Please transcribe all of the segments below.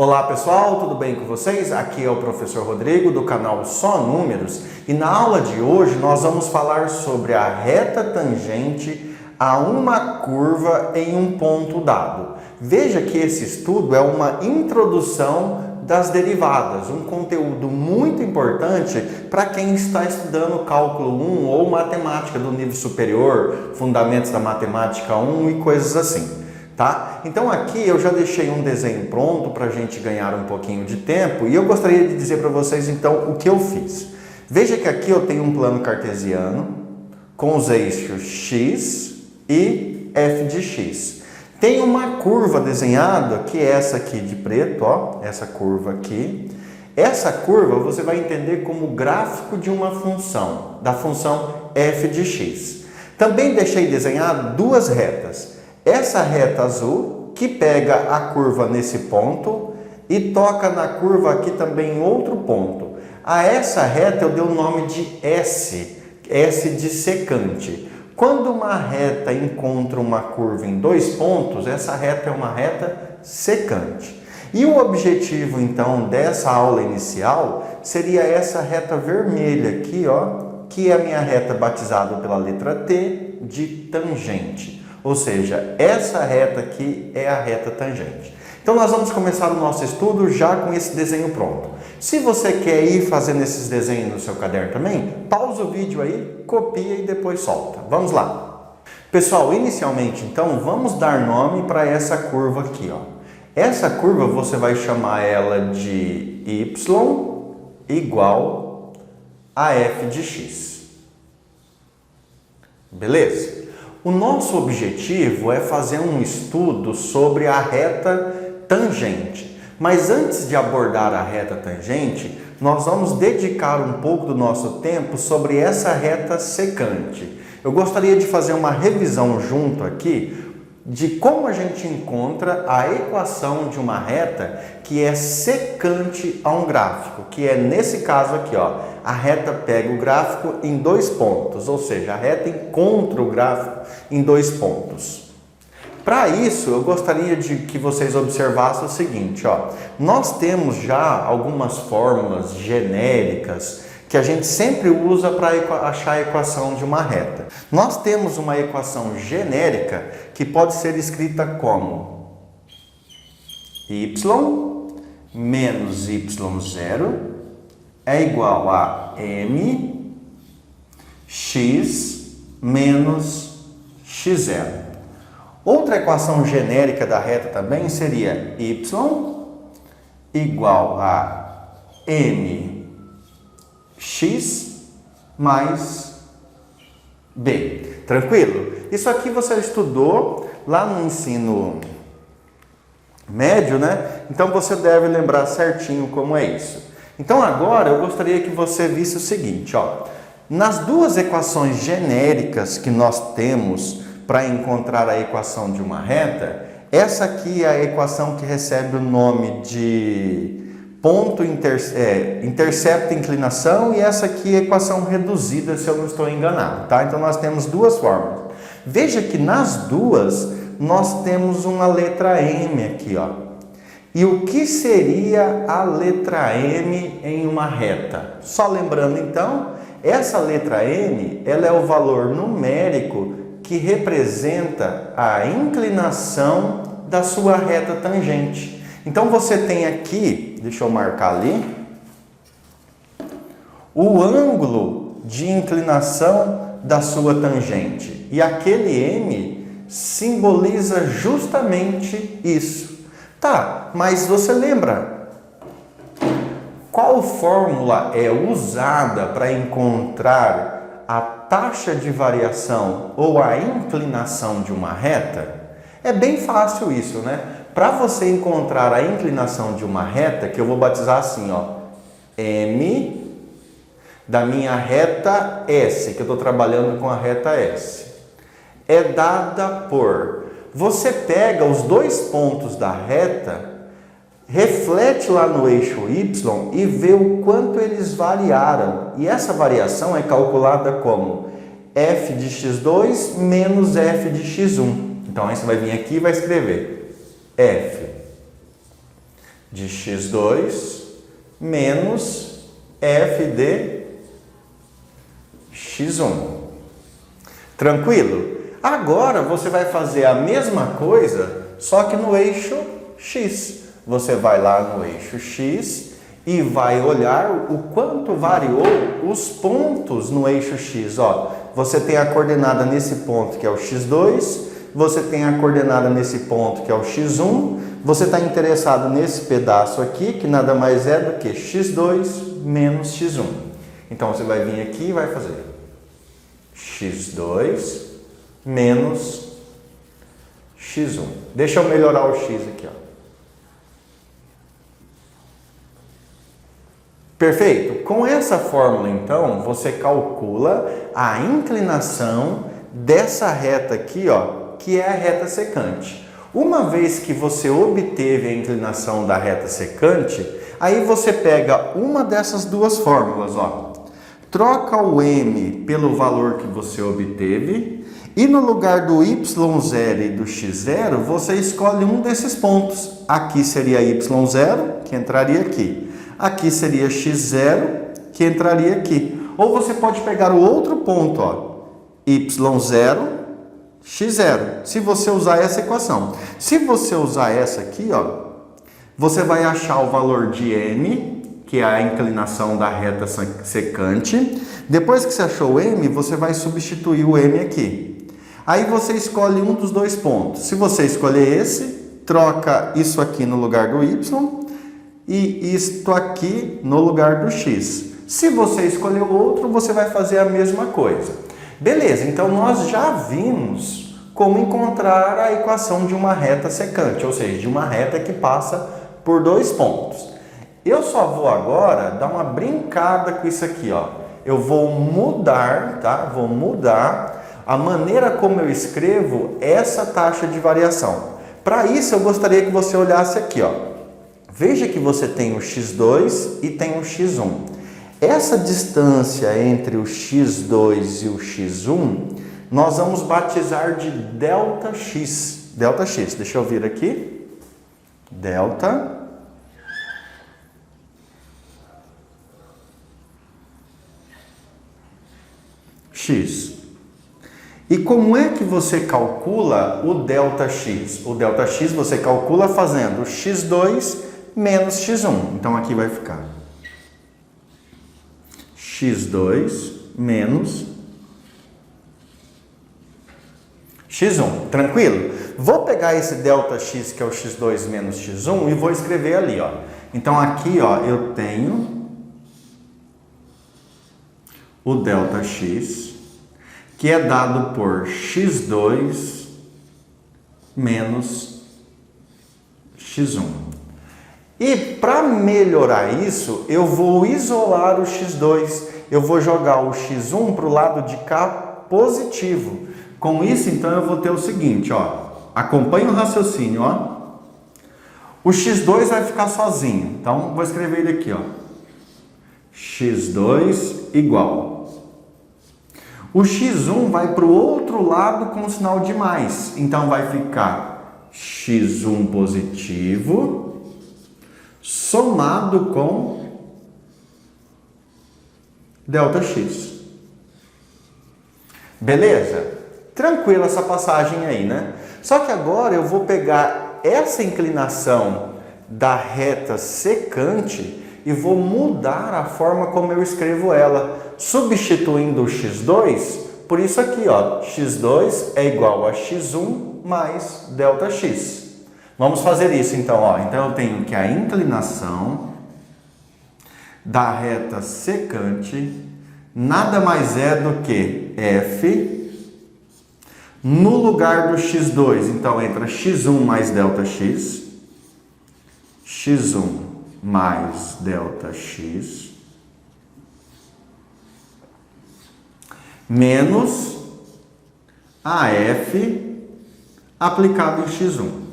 Olá pessoal, tudo bem com vocês? Aqui é o professor Rodrigo do canal Só Números e na aula de hoje nós vamos falar sobre a reta tangente a uma curva em um ponto dado. Veja que esse estudo é uma introdução das derivadas, um conteúdo muito importante para quem está estudando cálculo 1 ou matemática do nível superior, fundamentos da matemática 1 e coisas assim. Tá? Então aqui eu já deixei um desenho pronto para a gente ganhar um pouquinho de tempo e eu gostaria de dizer para vocês então o que eu fiz. Veja que aqui eu tenho um plano cartesiano com os eixos x e f de x. Tem uma curva desenhada que é essa aqui de preto, ó, essa curva aqui. Essa curva você vai entender como gráfico de uma função, da função f de x. Também deixei desenhado duas retas. Essa reta azul, que pega a curva nesse ponto e toca na curva aqui também em outro ponto. A essa reta eu dei o nome de S, S de secante. Quando uma reta encontra uma curva em dois pontos, essa reta é uma reta secante. E o objetivo, então, dessa aula inicial seria essa reta vermelha aqui, ó, que é a minha reta batizada pela letra T de tangente. Ou seja, essa reta aqui é a reta tangente. Então nós vamos começar o nosso estudo já com esse desenho pronto. Se você quer ir fazendo esses desenhos no seu caderno também, pausa o vídeo aí, copia e depois solta. Vamos lá. Pessoal, inicialmente então, vamos dar nome para essa curva aqui, ó. Essa curva você vai chamar ela de y igual a f de x. Beleza? O nosso objetivo é fazer um estudo sobre a reta tangente. Mas antes de abordar a reta tangente, nós vamos dedicar um pouco do nosso tempo sobre essa reta secante. Eu gostaria de fazer uma revisão junto aqui de como a gente encontra a equação de uma reta que é secante a um gráfico, que é nesse caso aqui, ó. A reta pega o gráfico em dois pontos, ou seja, a reta encontra o gráfico em dois pontos. Para isso, eu gostaria de que vocês observassem o seguinte, ó. Nós temos já algumas fórmulas genéricas que a gente sempre usa para achar a equação de uma reta. Nós temos uma equação genérica que pode ser escrita como y menos y0 é igual a m x menos x0. Outra equação genérica da reta também seria y igual a m x mais b. Tranquilo? Isso aqui você estudou lá no ensino médio, né? Então você deve lembrar certinho como é isso. Então agora eu gostaria que você visse o seguinte, ó. Nas duas equações genéricas que nós temos para encontrar a equação de uma reta, essa aqui é a equação que recebe o nome de ponto intercepto inclinação e essa aqui é a equação reduzida, se eu não estou enganado, tá? Então nós temos duas formas. Veja que nas duas nós temos uma letra M aqui, ó. E o que seria a letra M em uma reta? Só lembrando então, essa letra M, ela é o valor numérico que representa a inclinação da sua reta tangente. Então você tem aqui, deixa eu marcar ali, o ângulo de inclinação da sua tangente. E aquele M simboliza justamente isso. Tá, mas você lembra qual fórmula é usada para encontrar a taxa de variação ou a inclinação de uma reta? É bem fácil isso, né? Para você encontrar a inclinação de uma reta, que eu vou batizar assim, ó, M da minha reta S, que eu estou trabalhando com a reta S, é dada por... Você pega os dois pontos da reta, reflete lá no eixo Y e vê o quanto eles variaram. E essa variação é calculada como f de x2 menos f de x1. Então aí você vai vir aqui e vai escrever f de x2 menos f de x1. Tranquilo? Agora você vai fazer a mesma coisa, só que no eixo x. Você vai lá no eixo x e vai olhar o quanto variou os pontos no eixo x. Ó, você tem a coordenada nesse ponto que é o x2, você tem a coordenada nesse ponto que é o x1, você está interessado nesse pedaço aqui, que nada mais é do que x2 menos x1. Então você vai vir aqui e vai fazer x2 menos x1. Deixa eu melhorar o x aqui, ó. Perfeito? Com essa fórmula, então, você calcula a inclinação dessa reta aqui, ó, que é a reta secante. Uma vez que você obteve a inclinação da reta secante, aí você pega uma dessas duas fórmulas, ó. Troca o m pelo valor que você obteve e no lugar do y0 e do x0, você escolhe um desses pontos. Aqui seria y0, que entraria aqui. Aqui seria x0, que entraria aqui. Ou você pode pegar o outro ponto, ó, y0, x0, se você usar essa equação. Se você usar essa aqui, ó, você vai achar o valor de m, que é a inclinação da reta secante. Depois que você achou o m, você vai substituir o m aqui. Aí você escolhe um dos dois pontos. Se você escolher esse, troca isso aqui no lugar do y e isto aqui no lugar do x. Se você escolher o outro, você vai fazer a mesma coisa. Beleza, então nós já vimos como encontrar a equação de uma reta secante, ou seja, de uma reta que passa por dois pontos. Eu só vou agora dar uma brincada com isso aqui, ó. Eu vou mudar, tá? Vou mudar a maneira como eu escrevo essa taxa de variação. Para isso, eu gostaria que você olhasse aqui, ó. Veja que você tem o x2 e tem o x1. Essa distância entre o x2 e o x1, nós vamos batizar de ΔX. ΔX, deixa eu vir aqui. Delta X. E como é que você calcula o ΔX? O ΔX você calcula fazendo x2 menos x1. Então aqui vai ficar x2 menos x1. Tranquilo? Vou pegar esse ΔX, que é o x2 menos x1, e vou escrever ali, ó. Então aqui, ó, eu tenho o ΔX, que é dado por x2 menos x1. E para melhorar isso, eu vou isolar o x2. Eu vou jogar o x1 para o lado de cá positivo. Com isso, então, eu vou ter o seguinte, ó. Acompanhe o raciocínio, ó. O x2 vai ficar sozinho. Então, vou escrever ele aqui, ó. x2 igual. O x1 vai para o outro lado com o sinal de mais. Então, vai ficar x1 positivo somado com ΔX. Beleza? Tranquila essa passagem aí, né? Só que agora eu vou pegar essa inclinação da reta secante e vou mudar a forma como eu escrevo ela, substituindo o x2 por isso aqui, ó. x2 é igual a x1 mais ΔX. Vamos fazer isso então, ó. Então eu tenho que a inclinação da reta secante nada mais é do que F no lugar do x2. Então entra x1 mais ΔX, x1 mais ΔX, menos AF aplicado em x1.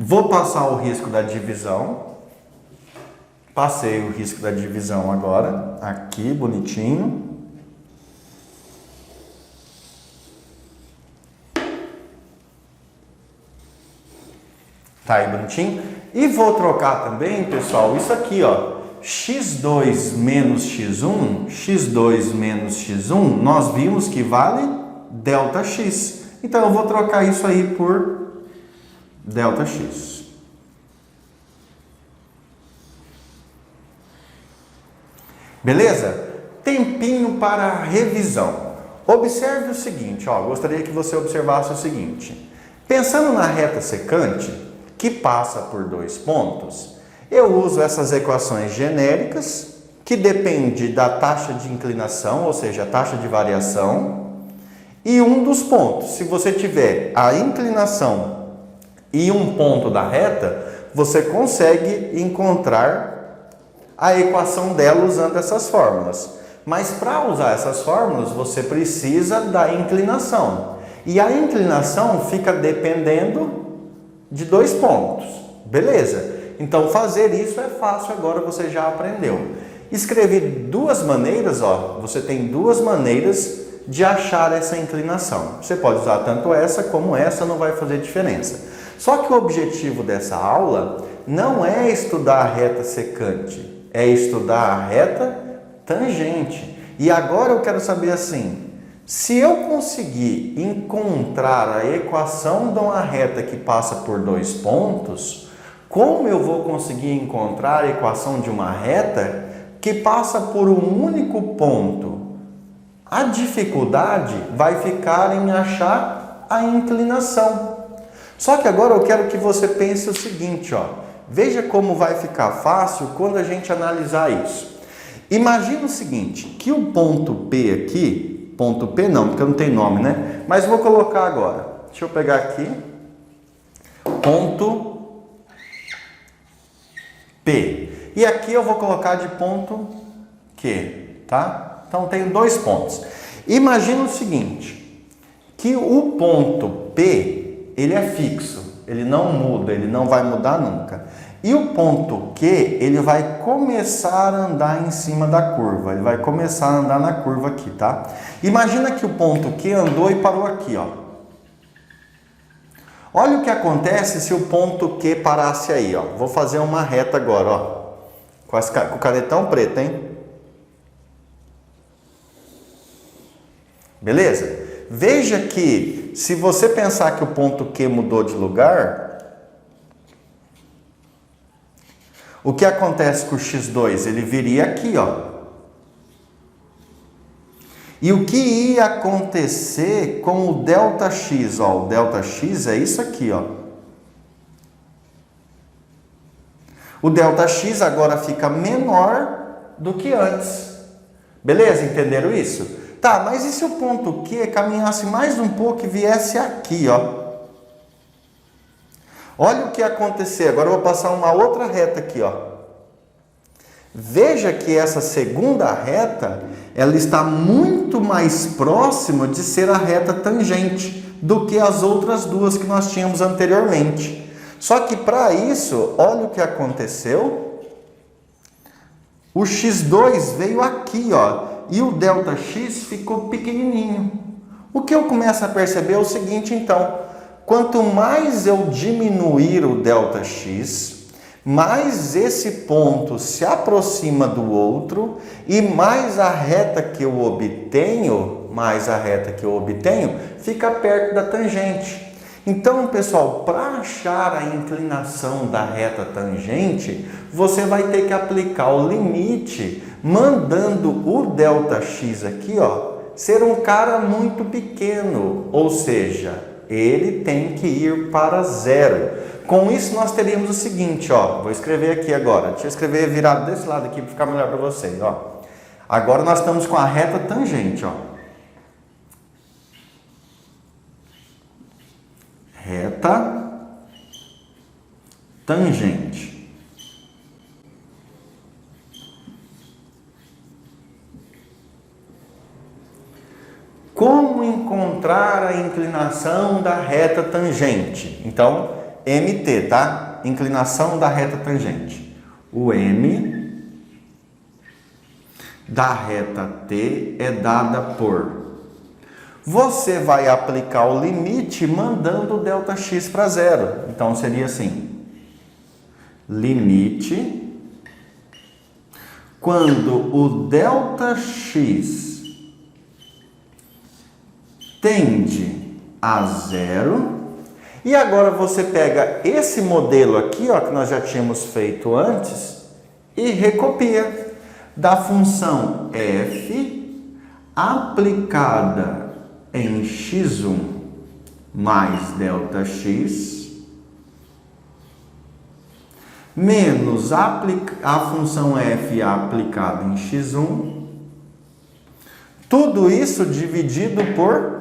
Vou passar o risco da divisão. Passei o risco da divisão agora, aqui, bonitinho. Tá aí bonitinho? E vou trocar também, pessoal, isso aqui, ó. x2 menos x1, nós vimos que vale ΔX. Então, eu vou trocar isso aí por ΔX. Beleza? Tempinho para revisão. Observe o seguinte, ó, gostaria que você observasse o seguinte. Pensando na reta secante, que passa por 2 pontos, eu uso essas equações genéricas, que depende da taxa de inclinação, ou seja, a taxa de variação, e um dos pontos. Se você tiver a inclinação e um ponto da reta, você consegue encontrar a equação dela usando essas fórmulas. Mas para usar essas fórmulas, você precisa da inclinação. E a inclinação fica dependendo de 2 pontos. Beleza? Então, fazer isso é fácil, agora você já aprendeu. Escrevi 2 maneiras, ó. Você tem 2 maneiras de achar essa inclinação. Você pode usar tanto essa como essa, não vai fazer diferença. Só que o objetivo dessa aula não é estudar a reta secante, é estudar a reta tangente. E agora eu quero saber assim, se eu conseguir encontrar a equação de uma reta que passa por 2 pontos, como eu vou conseguir encontrar a equação de uma reta que passa por um único ponto? A dificuldade vai ficar em achar a inclinação. Só que agora eu quero que você pense o seguinte, ó. Veja como vai ficar fácil quando a gente analisar isso. Imagina o seguinte, que o ponto P aqui, ponto P não, porque não tem nome, né? Mas vou colocar agora. Deixa eu pegar aqui. Ponto P. E aqui eu vou colocar de ponto Q, tá? Então, tenho 2 pontos. Imagina o seguinte, que o ponto P, ele é fixo, ele não muda, ele não vai mudar nunca. E o ponto Q, ele vai começar a andar em cima da curva, ele vai começar a andar na curva aqui, tá? Imagina que o ponto Q andou e parou aqui, ó. Olha o que acontece se o ponto Q parasse aí, ó. Vou fazer uma reta agora, ó. Com o canetão preto, hein? Beleza? Veja que, se você pensar que o ponto Q mudou de lugar, o que acontece com o x2? Ele viria aqui, ó. E o que ia acontecer com o ΔX? Ó, o ΔX é isso aqui, ó. O ΔX agora fica menor do que antes. Beleza? Entenderam isso? Tá, mas e se o ponto Q caminhasse mais um pouco e viesse aqui, ó? Olha o que ia acontecer. Agora eu vou passar uma outra reta aqui, ó. Veja que essa segunda reta, ela está muito mais próxima de ser a reta tangente do que as outras 2 que nós tínhamos anteriormente. Só que para isso, olha o que aconteceu. O x2 veio aqui, ó, e o ΔX ficou pequenininho. O que eu começo a perceber é o seguinte, então, quanto mais eu diminuir o ΔX, mais esse ponto se aproxima do outro e mais a reta que eu obtenho, fica perto da tangente. Então, pessoal, para achar a inclinação da reta tangente, você vai ter que aplicar o limite, mandando o ΔX aqui, ó, ser um cara muito pequeno, ou seja, ele tem que ir para 0. Com isso, nós teríamos o seguinte, ó, vou escrever aqui agora, deixa eu escrever virado desse lado aqui para ficar melhor para vocês, ó. Agora nós estamos com a reta tangente, ó. Reta tangente. Como encontrar a inclinação da reta tangente? Então, MT, tá? Inclinação da reta tangente. O M da reta T é dada por... Você vai aplicar o limite mandando o ΔX para 0. Então, seria assim. limite quando o ΔX tende a zero. E agora você pega esse modelo aqui, ó, que nós já tínhamos feito antes, e recopia da função f aplicada em x1 mais ΔX menos a função f aplicada em x1, tudo isso dividido por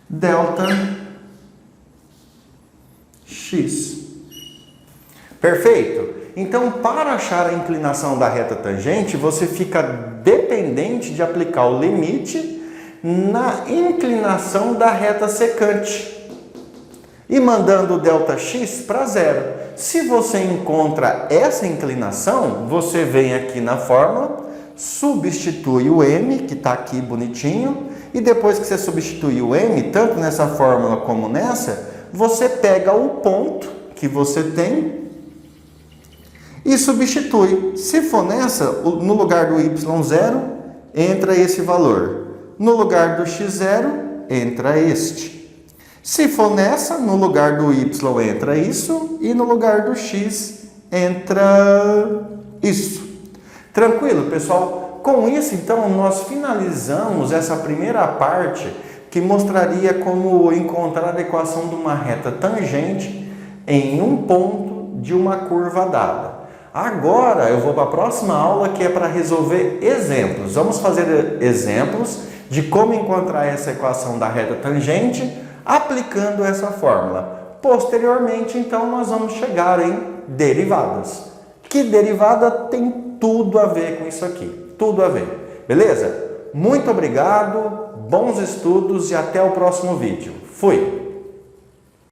ΔX. Perfeito? Então, para achar a inclinação da reta tangente, você fica dependente de aplicar o limite na inclinação da reta secante e mandando o ΔX para zero. Se você encontra essa inclinação, você vem aqui na fórmula, substitui o m, que está aqui bonitinho, e depois que você substitui o m, tanto nessa fórmula como nessa, você pega o ponto que você tem e substitui. Se for nessa, no lugar do y0, entra esse valor. No lugar do x0, entra este. Se for nessa, no lugar do y entra isso e no lugar do x entra isso. Tranquilo, pessoal? Com isso, então, nós finalizamos essa primeira parte que mostraria como encontrar a equação de uma reta tangente em um ponto de uma curva dada. Agora eu vou para a próxima aula, que é para resolver exemplos. Vamos fazer exemplos de como encontrar essa equação da reta tangente aplicando essa fórmula. Posteriormente, então, nós vamos chegar em derivadas. Que derivada tem tudo a ver com isso aqui. Tudo a ver. Beleza? Muito obrigado, bons estudos e até o próximo vídeo. Fui!